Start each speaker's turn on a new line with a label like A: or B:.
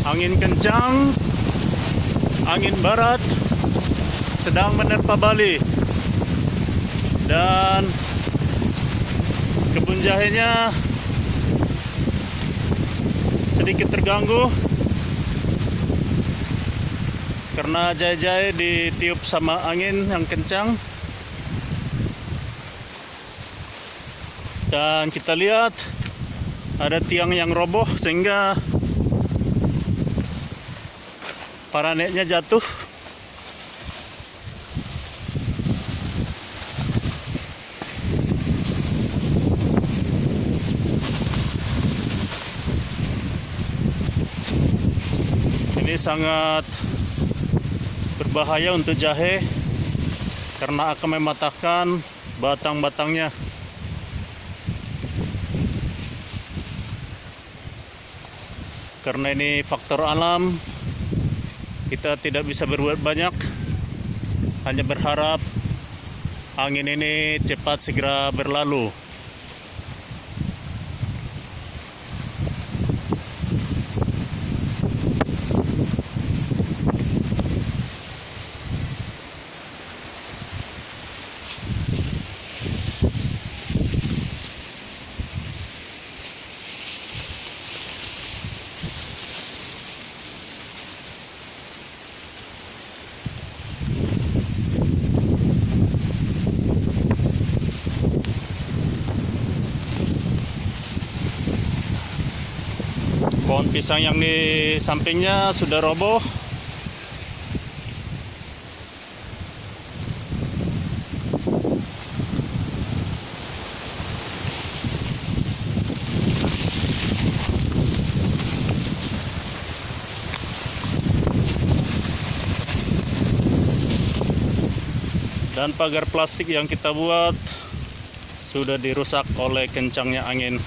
A: Angin kencang, angin barat sedang menerpa Bali, dan kebun jahenya sedikit terganggu karena jahe-jahe ditiup sama angin yang kencang. Dan kita lihat ada tiang yang roboh sehingga para neneknya jatuh. Ini sangat berbahaya untuk jahe karena akan mematahkan batang-batangnya. Karena ini faktor alam, kita tidak bisa berbuat banyak, hanya berharap angin ini cepat segera berlalu. Pohon pisang yang di sampingnya sudah roboh. Dan pagar plastik yang kita buat sudah dirusak oleh kencangnya angin.